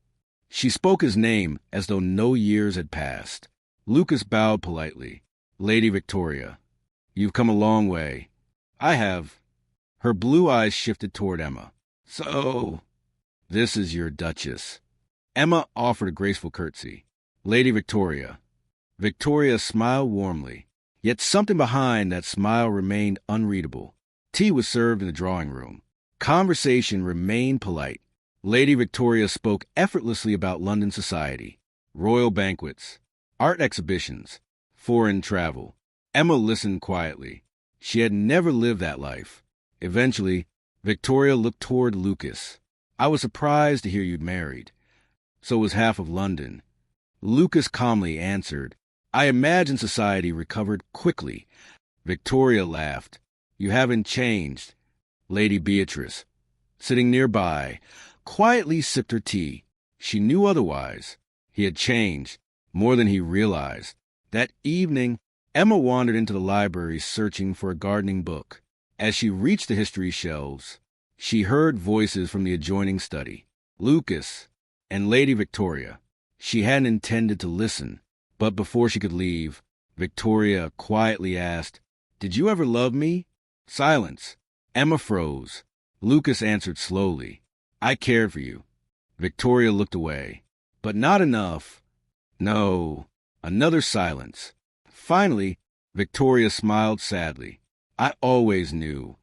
She spoke his name as though no years had passed. Lucas bowed politely. Lady Victoria, you've come a long way. I have. Her blue eyes shifted toward Emma. So, this is your Duchess. Emma offered a graceful curtsy. Lady Victoria. Victoria smiled warmly, yet something behind that smile remained unreadable. Tea was served in the drawing room. Conversation remained polite. Lady Victoria spoke effortlessly about London society, royal banquets, art exhibitions, foreign travel. Emma listened quietly. She had never lived that life. Eventually, Victoria looked toward Lucas. I was surprised to hear you'd married. So was half of London. Lucas calmly answered, I imagine society recovered quickly. Victoria laughed. You haven't changed. Lady Beatrice, sitting nearby, quietly sipped her tea. She knew otherwise. He had changed, more than he realized. That evening, Emma wandered into the library searching for a gardening book. As she reached the history shelves, she heard voices from the adjoining study. Lucas and Lady Victoria. She hadn't intended to listen, but before she could leave, Victoria quietly asked, Did you ever love me? Silence. Emma froze. Lucas answered slowly, I cared for you. Victoria looked away. But not enough. No. Another silence. Finally, Victoria smiled sadly. I always knew.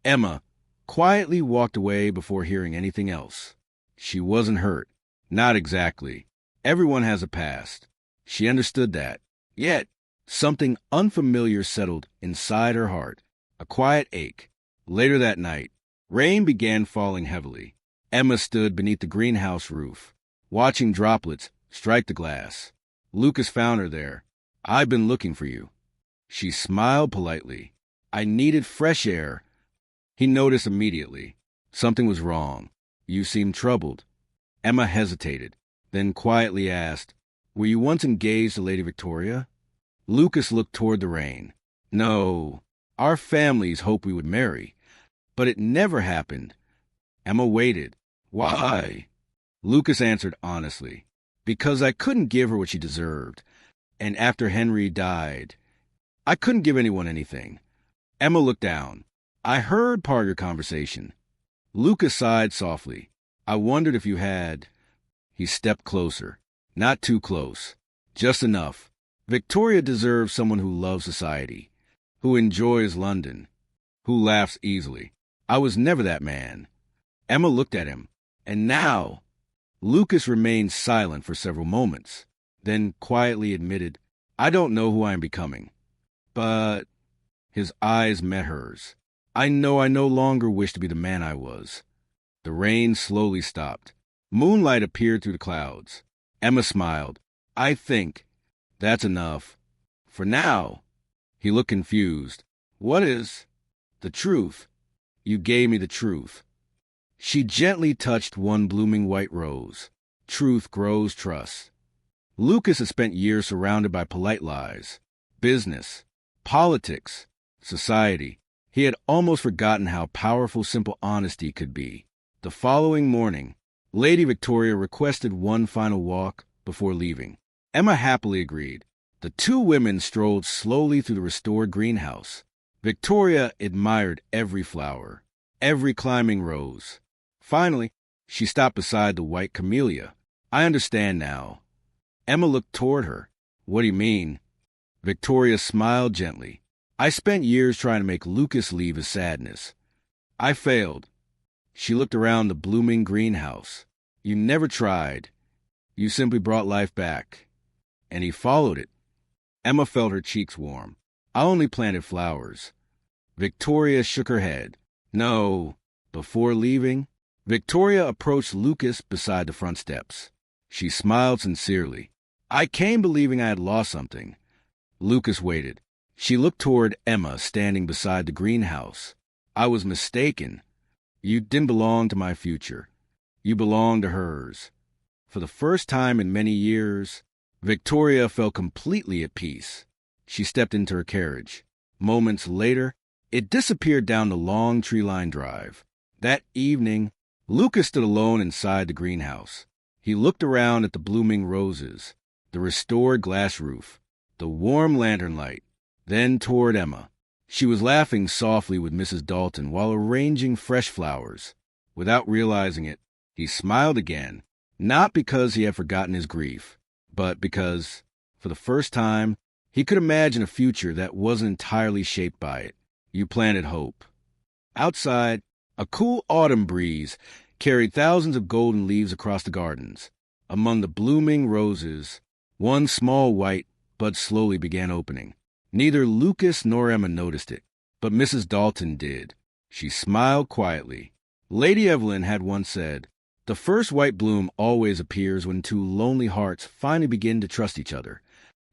Emma quietly walked away before hearing anything else. She wasn't hurt. Not exactly. Everyone has a past. She understood that. Yet, something unfamiliar settled inside her heart, a quiet ache. Later that night, rain began falling heavily. Emma stood beneath the greenhouse roof, watching droplets strike the glass. Lucas found her there. "I've been looking for you." She smiled politely. "I needed fresh air." He noticed immediately. Something was wrong. "You seemed troubled." Emma hesitated, then quietly asked, "Were you once engaged to Lady Victoria?" Lucas looked toward the rain. "No. Our families hoped we would marry, but it never happened." Emma waited. "Why?" Lucas answered honestly. "Because I couldn't give her what she deserved. And after Henry died, I couldn't give anyone anything." Emma looked down. "I heard part of your conversation." Lucas sighed softly. "I wondered if you had—" He stepped closer. Not too close. Just enough. Victoria deserves someone who loves society, who enjoys London, who laughs easily. I was never that man." Emma looked at him. "And now—" Lucas remained silent for several moments, then quietly admitted, "I don't know who I am becoming. But—" His eyes met hers. I no longer wish to be the man I was." The rain slowly stopped. Moonlight appeared through the clouds. Emma smiled. "I think that's enough. For now." He looked confused. "What is—" "The truth. You gave me the truth." She gently touched one blooming white rose. Truth grows trust. Lucas had spent years surrounded by polite lies. Business, politics, society. He had almost forgotten how powerful simple honesty could be. The following morning, Lady Victoria requested one final walk before leaving. Emma happily agreed. The two women strolled slowly through the restored greenhouse. Victoria admired every flower, every climbing rose. Finally, she stopped beside the white camellia. "I understand now." Emma looked toward her. "What do you mean?" Victoria smiled gently. "I spent years trying to make Lucas leave his sadness. I failed." She looked around the blooming greenhouse. "You never tried. You simply brought life back." And he followed it. Emma felt her cheeks warm. "I only planted flowers." Victoria shook her head. "No." Before leaving, Victoria approached Lucas beside the front steps. She smiled sincerely. "I came believing I had lost something." Lucas waited. She looked toward Emma standing beside the greenhouse. "I was mistaken. You didn't belong to my future. You belonged to hers." For the first time in many years, Victoria felt completely at peace. She stepped into her carriage. Moments later, it disappeared down the long tree-lined drive. That evening, Lucas stood alone inside the greenhouse. He looked around at the blooming roses, the restored glass roof, the warm lantern light, then toward Emma. She was laughing softly with Mrs. Dalton while arranging fresh flowers. Without realizing it, he smiled again, not because he had forgotten his grief, but because, for the first time, he could imagine a future that wasn't entirely shaped by it. You planted hope. Outside, a cool autumn breeze carried thousands of golden leaves across the gardens. Among the blooming roses, one small white bud slowly began opening. Neither Lucas nor Emma noticed it, but Mrs. Dalton did. She smiled quietly. Lady Evelyn had once said, "The first white bloom always appears when two lonely hearts finally begin to trust each other."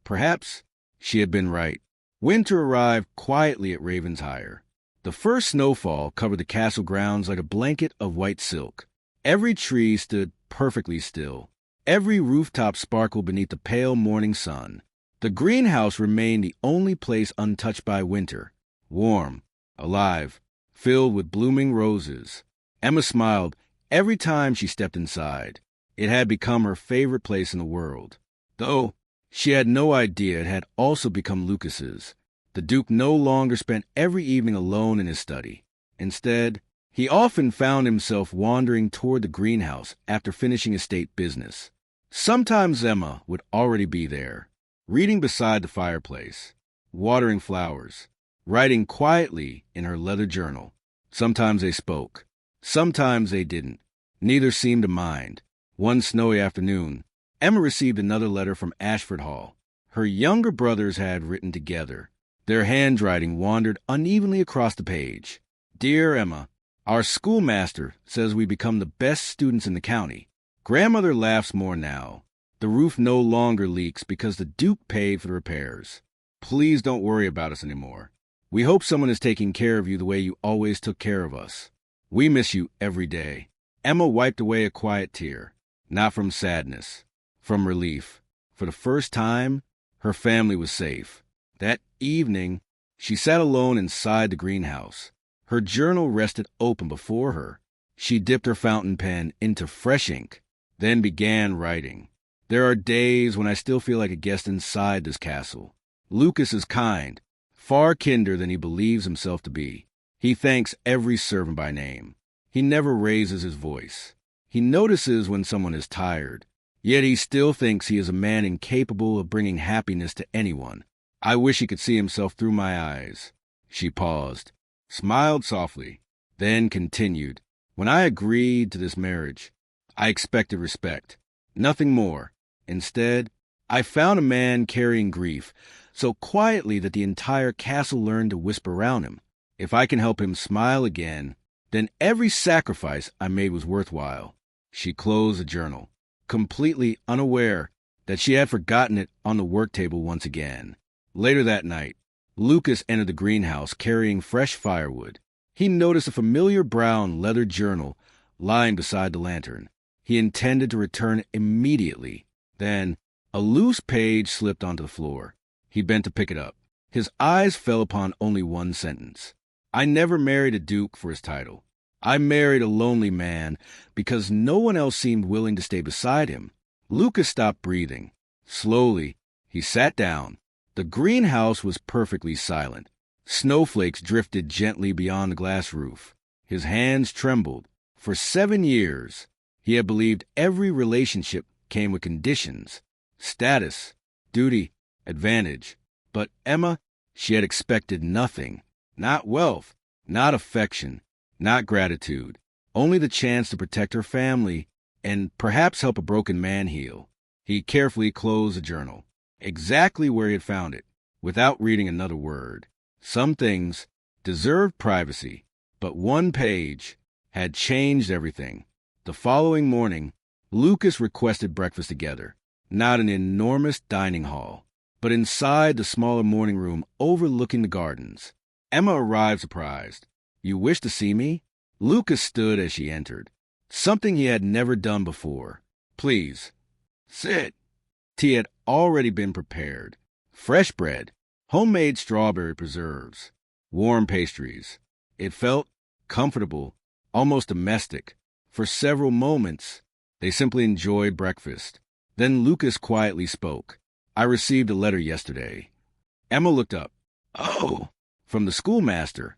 Perhaps she had been right. Winter arrived quietly at Ravenshire. The first snowfall covered the castle grounds like a blanket of white silk. Every tree stood perfectly still. Every rooftop sparkled beneath the pale morning sun. The greenhouse remained the only place untouched by winter, warm, alive, filled with blooming roses. Emma smiled every time she stepped inside. It had become her favorite place in the world, though she had no idea it had also become Lucas's. The Duke no longer spent every evening alone in his study. Instead, he often found himself wandering toward the greenhouse after finishing estate business. Sometimes Emma would already be there, reading beside the fireplace, watering flowers, writing quietly in her leather journal. Sometimes they spoke. Sometimes they didn't. Neither seemed to mind. One snowy afternoon, Emma received another letter from Ashford Hall. Her younger brothers had written together. Their handwriting wandered unevenly across the page. Dear Emma, our schoolmaster says we become the best students in the county. Grandmother laughs more now. The roof no longer leaks because the Duke paid for the repairs. Please don't worry about us anymore. We hope someone is taking care of you the way you always took care of us. We miss you every day. Emma wiped away a quiet tear, not from sadness, from relief. For the first time, her family was safe. That evening, she sat alone inside the greenhouse. Her journal rested open before her. She dipped her fountain pen into fresh ink, then began writing. There are days when I still feel like a guest inside this castle. Lucas is kind, far kinder than he believes himself to be. He thanks every servant by name. He never raises his voice. He notices when someone is tired, yet he still thinks he is a man incapable of bringing happiness to anyone. I wish he could see himself through my eyes. She paused, smiled softly, then continued. When I agreed to this marriage, I expected respect, nothing more. Instead, I found a man carrying grief so quietly that the entire castle learned to whisper around him. If I can help him smile again, then every sacrifice I made was worthwhile. She closed the journal, completely unaware that she had forgotten it on the work table once again. Later that night, Lucas entered the greenhouse carrying fresh firewood. He noticed a familiar brown leather journal lying beside the lantern. He intended to return it immediately. Then, a loose page slipped onto the floor. He bent to pick it up. His eyes fell upon only one sentence. I never married a duke for his title. I married a lonely man because no one else seemed willing to stay beside him. Lucas stopped breathing. Slowly, he sat down. The greenhouse was perfectly silent. Snowflakes drifted gently beyond the glass roof. His hands trembled. For 7 years, he had believed every relationship came with conditions, status, duty, advantage. But Emma, she had expected nothing. Not wealth, not affection, not gratitude. Only the chance to protect her family and perhaps help a broken man heal. He carefully closed the journal, exactly where he had found it, without reading another word. Some things deserved privacy, but one page had changed everything. The following morning, Lucas requested breakfast together, not in an enormous dining hall, but inside the smaller morning room overlooking the gardens. Emma arrived surprised. You wish to see me? Lucas stood as she entered, something he had never done before. Please, sit. Tea had already been prepared. Fresh bread, homemade strawberry preserves, warm pastries. It felt comfortable, almost domestic. For several moments, they simply enjoyed breakfast. Then Lucas quietly spoke. I received a letter yesterday. Emma looked up. Oh, from the schoolmaster.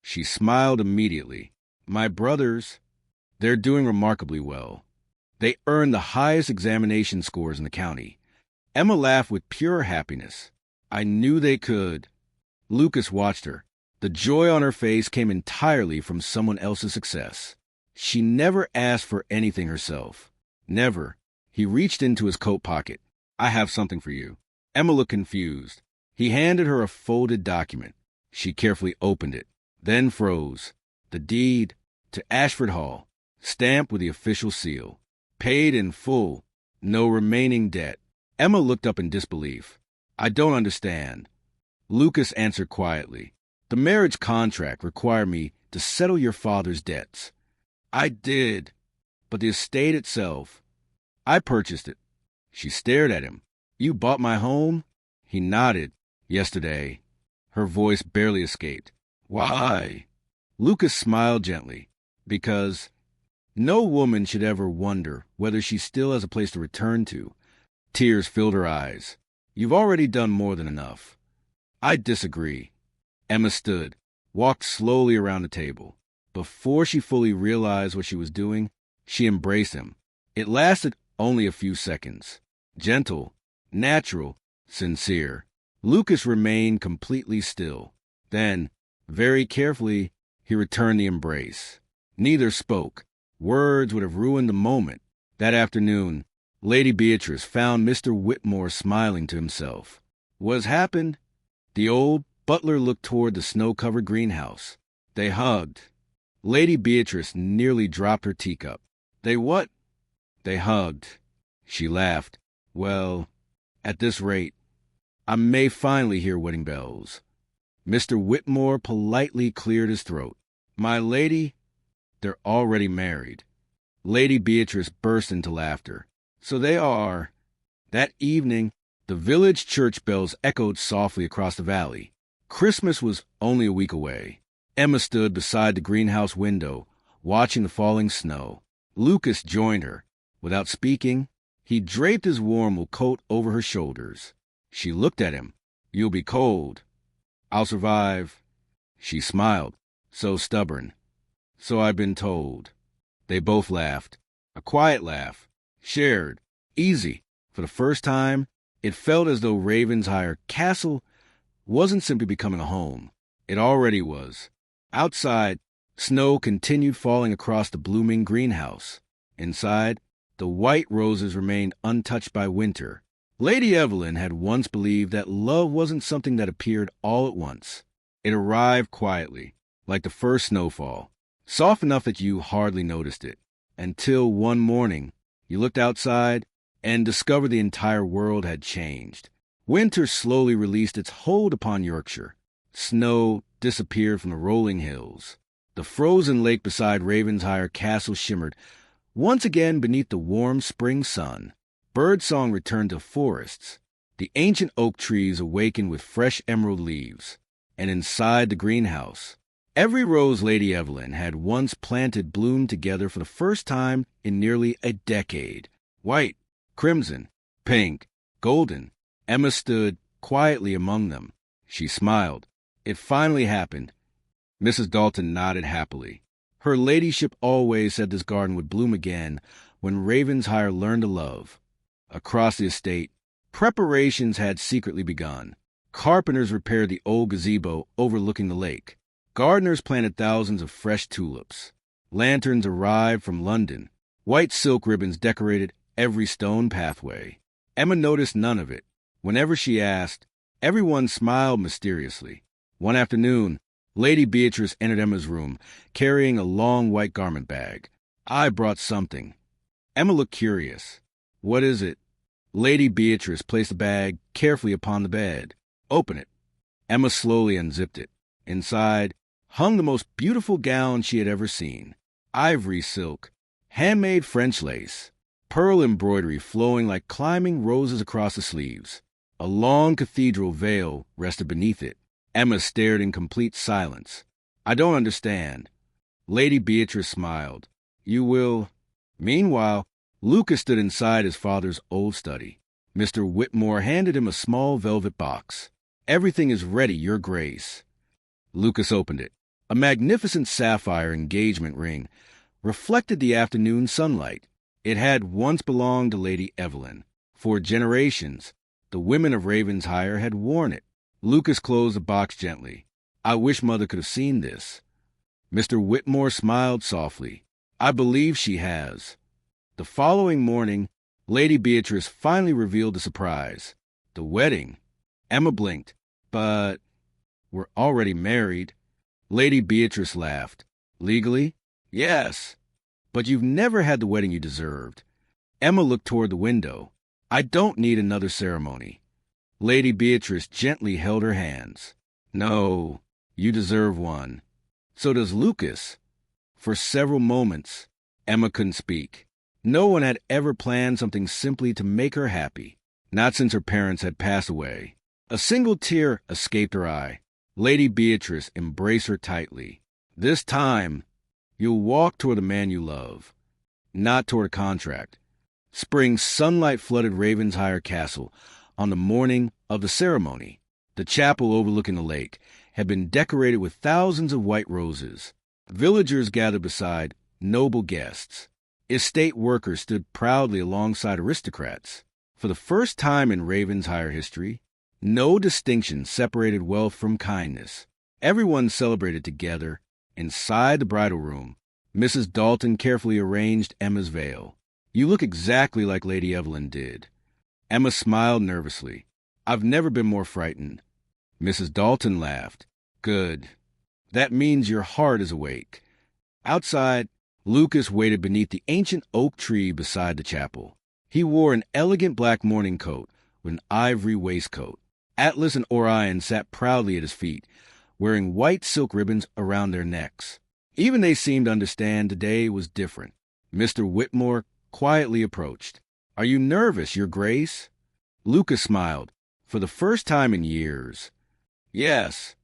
She smiled immediately. My brothers, they're doing remarkably well. They earned the highest examination scores in the county. Emma laughed with pure happiness. I knew they could. Lucas watched her. The joy on her face came entirely from someone else's success. She never asked for anything herself. Never. He reached into his coat pocket. I have something for you. Emma looked confused. He handed her a folded document. She carefully opened it, then froze. The deed to Ashford Hall, stamped with the official seal. Paid in full. No remaining debt. Emma looked up in disbelief. I don't understand. Lucas answered quietly. The marriage contract required me to settle your father's debts. I did, but the estate itself, I purchased it. She stared at him. You bought my home? He nodded. Yesterday. Her voice barely escaped. Why? Lucas smiled gently. Because no woman should ever wonder whether she still has a place to return to. Tears filled her eyes. You've already done more than enough. I disagree. Emma stood, walked slowly around the table. Before she fully realized what she was doing, she embraced him. It lasted only a few seconds. Gentle, natural, sincere. Lucas remained completely still. Then, very carefully, he returned the embrace. Neither spoke. Words would have ruined the moment. That afternoon, Lady Beatrice found Mr. Whitmore smiling to himself. What's happened? The old butler looked toward the snow-covered greenhouse. They hugged. Lady Beatrice nearly dropped her teacup. They what? They hugged. She laughed. Well, at this rate, I may finally hear wedding bells. Mr. Whitmore politely cleared his throat. My lady, they're already married. Lady Beatrice burst into laughter. So they are. That evening, the village church bells echoed softly across the valley. Christmas was only a week away. Emma stood beside the greenhouse window, watching the falling snow. Lucas joined her. Without speaking, he draped his warm wool coat over her shoulders. She looked at him. You'll be cold. I'll survive. She smiled. So stubborn. So I've been told. They both laughed. A quiet laugh. Shared. Easy. For the first time, it felt as though Ravenshire Castle wasn't simply becoming a home. It already was. Outside, snow continued falling across the blooming greenhouse. Inside, the white roses remained untouched by winter. Lady Evelyn had once believed that love wasn't something that appeared all at once. It arrived quietly, like the first snowfall, soft enough that you hardly noticed it, until one morning you looked outside and discovered the entire world had changed. Winter slowly released its hold upon Yorkshire. Snow disappeared from the rolling hills. The frozen lake beside Ravensshire Castle shimmered once again beneath the warm spring sun. Birdsong returned to forests. The ancient oak trees awakened with fresh emerald leaves. And inside the greenhouse, every rose Lady Evelyn had once planted bloomed together for the first time in nearly a decade. White, crimson, pink, golden. Emma stood quietly among them. She smiled. It finally happened. Mrs. Dalton nodded happily. Her ladyship always said this garden would bloom again when Ravensshire learned to love. Across the estate, preparations had secretly begun. Carpenters repaired the old gazebo overlooking the lake. Gardeners planted thousands of fresh tulips. Lanterns arrived from London. White silk ribbons decorated every stone pathway. Emma noticed none of it. Whenever she asked, everyone smiled mysteriously. One afternoon, Lady Beatrice entered Emma's room, carrying a long white garment bag. I brought something. Emma looked curious. What is it? Lady Beatrice placed the bag carefully upon the bed. Open it. Emma slowly unzipped it. Inside hung the most beautiful gown she had ever seen. Ivory silk, handmade French lace, pearl embroidery flowing like climbing roses across the sleeves. A long cathedral veil rested beneath it. Emma stared in complete silence. I don't understand. Lady Beatrice smiled. You will. Meanwhile, Lucas stood inside his father's old study. Mr. Whitmore handed him a small velvet box. Everything is ready, Your Grace. Lucas opened it. A magnificent sapphire engagement ring reflected the afternoon sunlight. It had once belonged to Lady Evelyn. For generations, the women of Ravensshire had worn it. Lucas closed the box gently. I wish Mother could have seen this. Mr. Whitmore smiled softly. I believe she has. The following morning, Lady Beatrice finally revealed the surprise. The wedding. Emma blinked. But we're already married. Lady Beatrice laughed. Legally? Yes. But you've never had the wedding you deserved. Emma looked toward the window. I don't need another ceremony. Lady Beatrice gently held her hands. No, you deserve one. So does Lucas. For several moments, Emma couldn't speak. No one had ever planned something simply to make her happy, not since her parents had passed away. A single tear escaped her eye. Lady Beatrice embraced her tightly. This time, you'll walk toward the man you love, not toward a contract. Spring sunlight flooded Ravensshire Castle on the morning of the ceremony. The chapel overlooking the lake had been decorated with thousands of white roses. Villagers gathered beside noble guests. Estate workers stood proudly alongside aristocrats. For the first time in Ravensshire history, no distinction separated wealth from kindness. Everyone celebrated together. Inside the bridal room, Mrs. Dalton carefully arranged Emma's veil. "You look exactly like Lady Evelyn did." Emma smiled nervously. "I've never been more frightened." Mrs. Dalton laughed. "Good. That means your heart is awake." Outside, Lucas waited beneath the ancient oak tree beside the chapel. He wore an elegant black morning coat with an ivory waistcoat. Atlas and Orion sat proudly at his feet, wearing white silk ribbons around their necks. Even they seemed to understand the day was different. Mr. Whitmore quietly approached. "Are you nervous, Your Grace?" Lucas smiled. "For the first time in years." "Yes."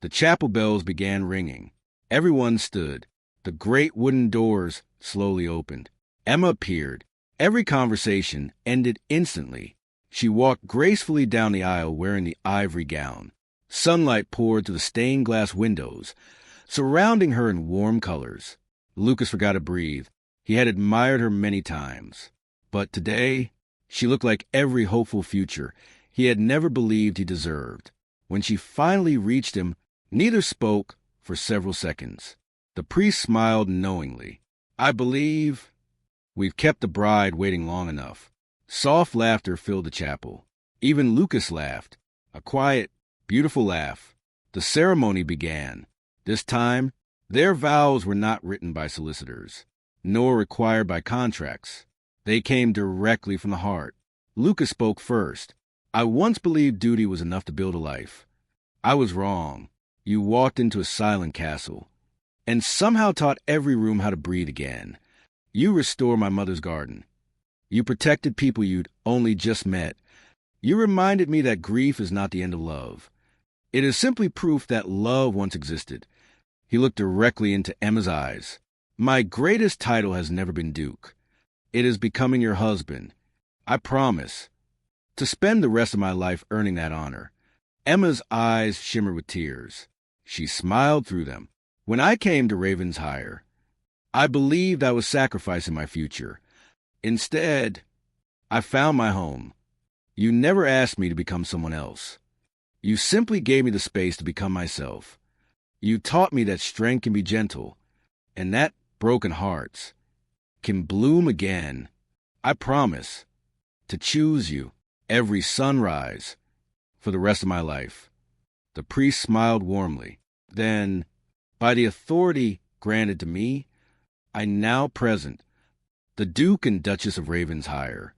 The chapel bells began ringing. Everyone stood. The great wooden doors slowly opened. Emma appeared. Every conversation ended instantly. She walked gracefully down the aisle wearing the ivory gown. Sunlight poured through the stained glass windows, surrounding her in warm colors. Lucas forgot to breathe. He had admired her many times. But today, she looked like every hopeful future he had never believed he deserved. When she finally reached him, neither spoke for several seconds. The priest smiled knowingly. "I believe we've kept the bride waiting long enough." Soft laughter filled the chapel. Even Lucas laughed, a quiet, beautiful laugh. The ceremony began. This time, their vows were not written by solicitors, nor required by contracts. They came directly from the heart. Lucas spoke first. "I once believed duty was enough to build a life. I was wrong. You walked into a silent castle, and somehow taught every room how to breathe again. You restored my mother's garden. You protected people you'd only just met. You reminded me that grief is not the end of love. It is simply proof that love once existed." He looked directly into Emma's eyes. "My greatest title has never been Duke. It is becoming your husband. I promise to spend the rest of my life earning that honor." Emma's eyes shimmered with tears. She smiled through them. "When I came to Ravensshire, I believed I was sacrificing my future. Instead, I found my home. You never asked me to become someone else. You simply gave me the space to become myself. You taught me that strength can be gentle, and that broken hearts can bloom again. I promise to choose you every sunrise for the rest of my life." The priest smiled warmly. "Then, by the authority granted to me, I now present the Duke and Duchess of Ravensshire."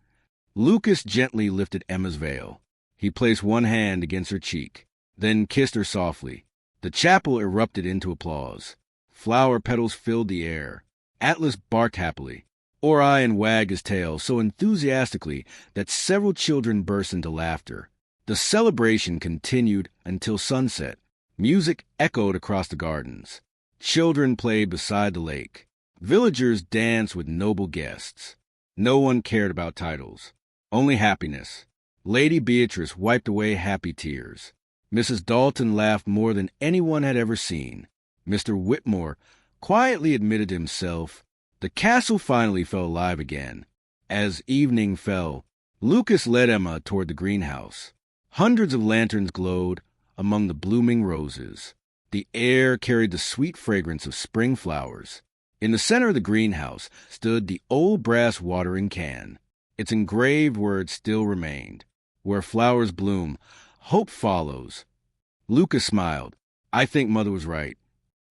Lucas gently lifted Emma's veil. He placed one hand against her cheek, then kissed her softly. The chapel erupted into applause. Flower petals filled the air. Atlas barked happily. Orion wagged his tail so enthusiastically that several children burst into laughter. The celebration continued until sunset. Music echoed across the gardens. Children played beside the lake. Villagers danced with noble guests. No one cared about titles, only happiness. Lady Beatrice wiped away happy tears. Mrs. Dalton laughed more than anyone had ever seen. Mr. Whitmore quietly admitted to himself, the castle finally felt alive again. As evening fell, Lucas led Emma toward the greenhouse. Hundreds of lanterns glowed among the blooming roses. The air carried the sweet fragrance of spring flowers. In the center of the greenhouse stood the old brass watering can. Its engraved words still remained. "Where flowers bloom, hope follows." Lucas smiled. "I think Mother was right."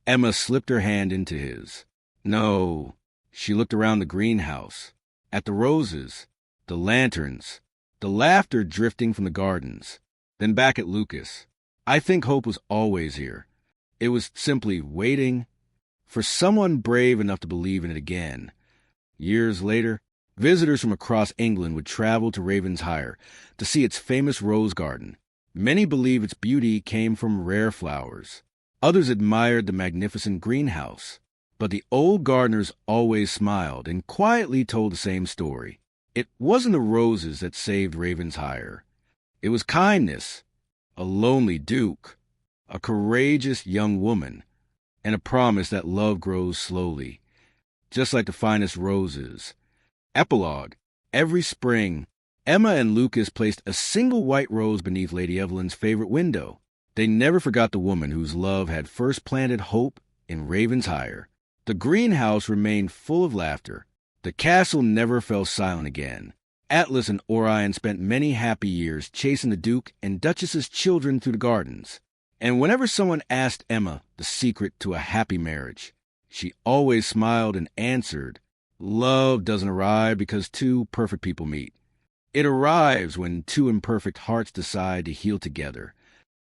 Emma slipped her hand into his. "No." She looked around the greenhouse, at the roses, the lanterns, the laughter drifting from the gardens, then back at Lucas. "I think hope was always here. It was simply waiting for someone brave enough to believe in it again." Years later, visitors from across England would travel to Ravensshire to see its famous rose garden. Many believe its beauty came from rare flowers. Others admired the magnificent greenhouse. But the old gardeners always smiled and quietly told the same story. It wasn't the roses that saved Ravensshire. It was kindness, a lonely duke, a courageous young woman, and a promise that love grows slowly, just like the finest roses. Epilogue. Every spring, Emma and Lucas placed a single white rose beneath Lady Evelyn's favorite window. They never forgot the woman whose love had first planted hope in Ravensshire. The greenhouse remained full of laughter. The castle never fell silent again. Atlas and Orion spent many happy years chasing the Duke and Duchess's children through the gardens. And whenever someone asked Emma the secret to a happy marriage, she always smiled and answered, "Love doesn't arrive because two perfect people meet. It arrives when two imperfect hearts decide to heal together